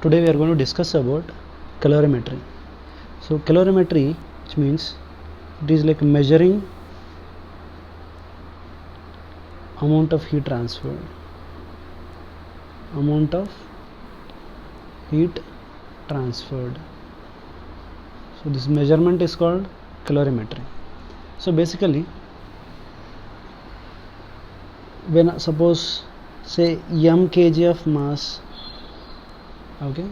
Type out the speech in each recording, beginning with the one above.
Today we are going to discuss about calorimetry. So calorimetry, which means it is like measuring amount of heat transferred, So this measurement is called calorimetry. So basically, when suppose say m kg of mass, okay,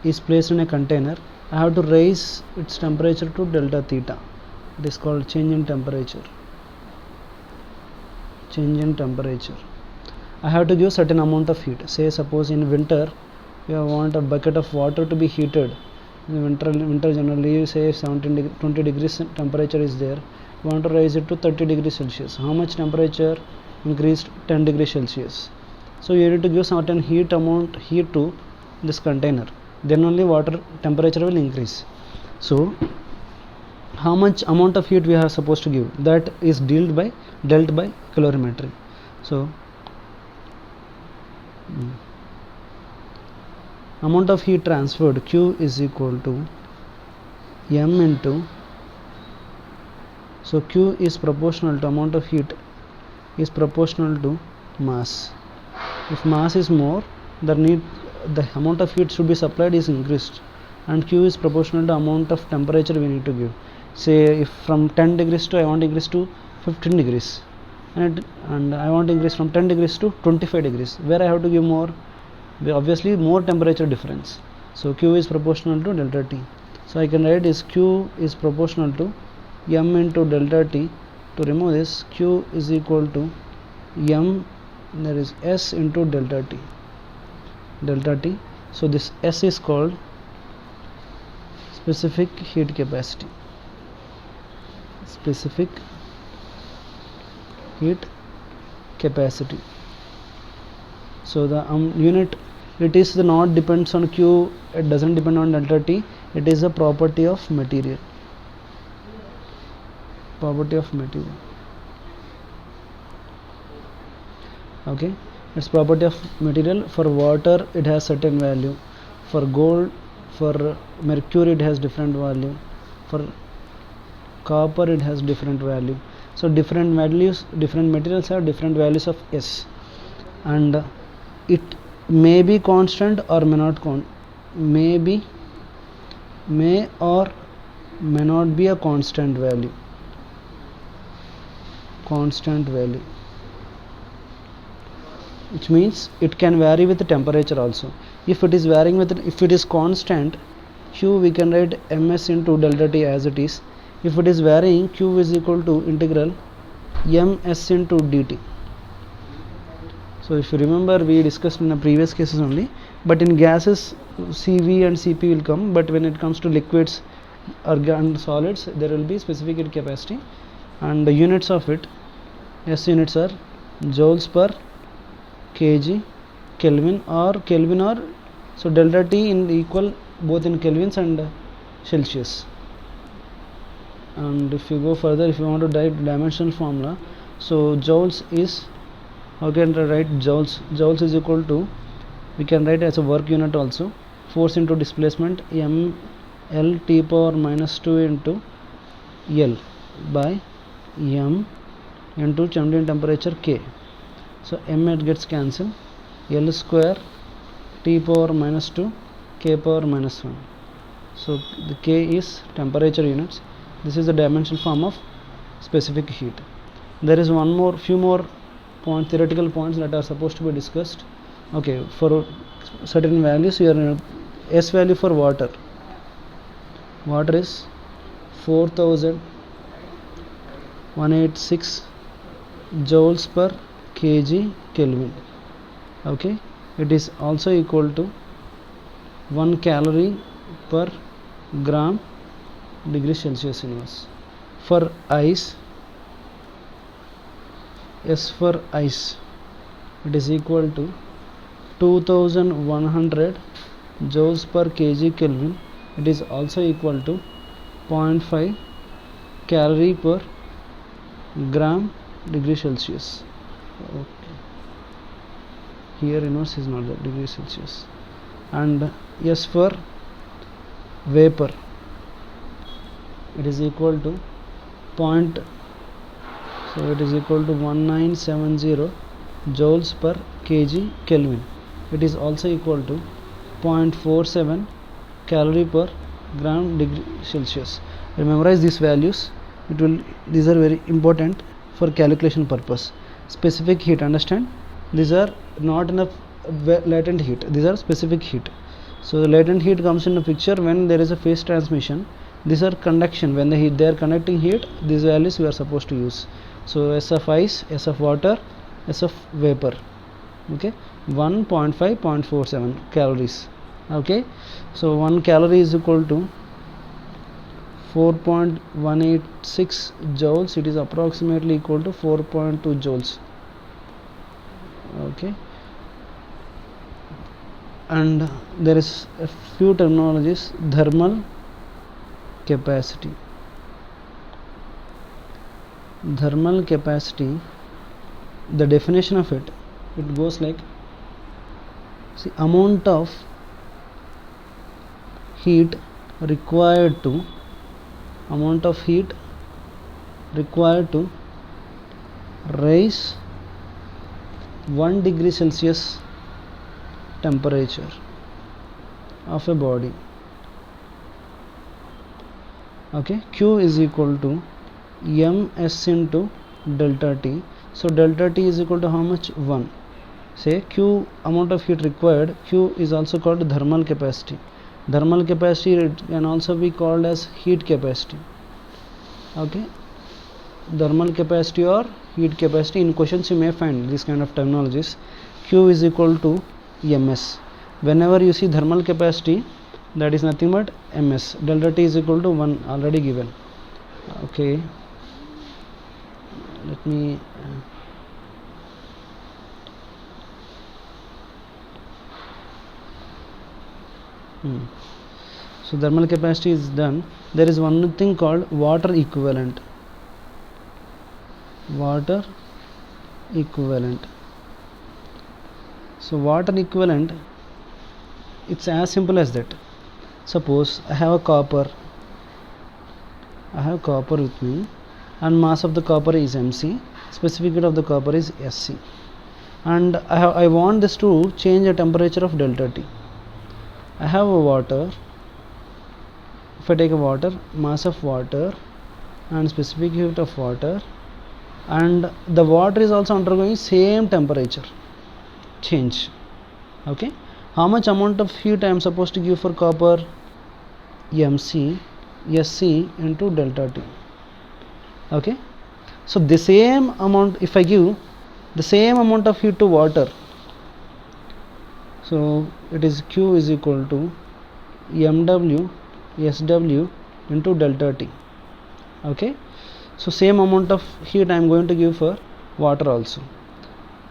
is placed in a container, I have to raise its temperature to delta theta. It is called change in temperature. I have to give certain amount of heat. Say suppose in winter you want a bucket of water to be heated. In winter generally say 20 degrees temperature is there. You want to raise it to 30 degrees Celsius. How much temperature increased? 10 degrees Celsius. So you need to give certain heat to this container, then only water temperature will increase. So how much amount of heat we are supposed to give, that is dealt by calorimetry. So amount of heat transferred, Q is equal to m into, so Q is proportional to amount of heat is proportional to mass. If mass is more, the amount of heat should be supplied is increased, and Q is proportional to amount of temperature we need to give. Say if from 10 degrees to I want to increase to 15 degrees, and I want to increase from 10 degrees to 25 degrees, where I have to give more? Obviously more temperature difference. So Q is proportional to delta T. So I can write is Q is proportional to m into delta T. To remove this, Q is equal to m, there is S into delta T. So this S is called specific heat capacity. So the unit, it is not depends on Q, it doesn't depend on delta T, it is a property of material. Okay, it's property of material. For water it has certain value, for gold, for mercury it has different value, for copper it has different value. So different materials have different values of S, and it may be constant or may not may or may not be a constant value, which means it can vary with the temperature also. If it is varying with if it is constant, Q we can write ms into delta T as it is. If it is varying, Q is equal to integral ms into dt. So if you remember, we discussed in the previous cases only, but in gases Cv and Cp will come, but when it comes to liquids or solids, there will be specific heat capacity, and the units of it, S units are joules per kg, Kelvin or so delta T in equal both in kelvins and Celsius. And if you go further, if you want to write dimensional formula, so joules is, how can I write joules is equal to, we can write as a work unit also, force into displacement m L T power minus 2 into L by m into ambient temperature K. So m it gets cancelled, L square T power minus 2 K power minus 1. So the K is temperature units. This is the dimensional form of specific heat. There is few more theoretical points that are supposed to be discussed. Okay, for certain values, your S value for water is 4186 joules per kg Kelvin. Okay, it is also equal to 1 calorie per gram degree Celsius inverse. For ice, S for ice, it is equal to 2100 joules per kg Kelvin. It is also equal to 0.5 calorie per gram degree Celsius. Okay, here inverse is not the degree Celsius. and S for vapor, it is equal to point, so it is equal to 1970 joules per kg Kelvin. It is also equal to 0.47 calorie per gram degree Celsius. Memorize these values. These are very important for calculation purpose. Specific heat, understand, these are not enough latent heat, these are specific heat. So the latent heat comes in the picture when there is a phase transmission. These are conduction, when they are conducting heat, these values we are supposed to use. So S of ice, S of water, S of vapor. Okay, 1.5, 0.47 calories. Okay, so 1 calorie is equal to 4.186 joules. It is approximately equal to 4.2 joules. Okay, and there is a few terminologies. Thermal capacity. Thermal capacity, the definition of it goes like, see, amount of heat required to raise 1 degree Celsius temperature of a body. Okay, Q is equal to ms into delta T. So delta T is equal to how much? 1. Say Q, amount of heat required. Q is also called thermal capacity. Thermal capacity, it can also be called as heat capacity. Okay, thermal capacity or heat capacity. In questions you may find this kind of terminologies. Q is equal to ms. Whenever you see thermal capacity, that is nothing but ms. Delta T is equal to 1, already given. Okay, let me so thermal capacity is done. There is one thing called water equivalent. So water equivalent, it's as simple as that. Suppose I have copper with me, and mass of the copper is mc, specific heat of the copper is Sc, and I want this to change the temperature of delta T. I have a water. If I take a water, mass of water and specific heat of water, and the water is also undergoing same temperature change. Okay, how much amount of heat I am supposed to give for copper? mc Sc into delta T. Okay, so the same amount, if I give the same amount of heat to water, so it is Q is equal to mw Sw into delta T. Okay, so same amount of heat I am going to give for water also.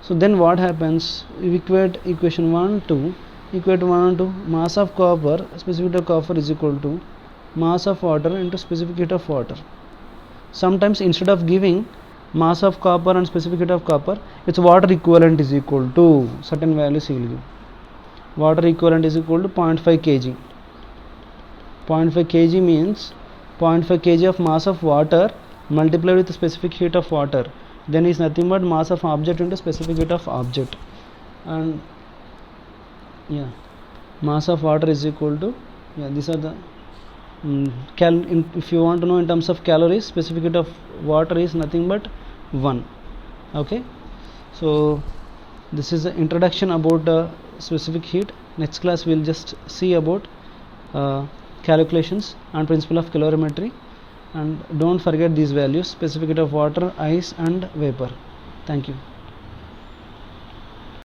So then what happens? We equate equation 1 2, equate 1 and 2. Mass of copper, specific heat of copper is equal to mass of water into specific heat of water. Sometimes instead of giving mass of copper and specific heat of copper, its water equivalent is equal to certain values he will give. Water equivalent is equal to 0.5 kg. 0.5 kg means 0.5 kg of mass of water multiplied with the specific heat of water, then is nothing but mass of object into specific heat of object. And yeah, mass of water is equal to, yeah, these are the if you want to know in terms of calories, specific heat of water is nothing but 1. Okay, so this is the introduction about specific heat. Next class we will just see about calculations and principle of calorimetry, and don't forget these values: specific heat of water, ice and vapor. Thank you.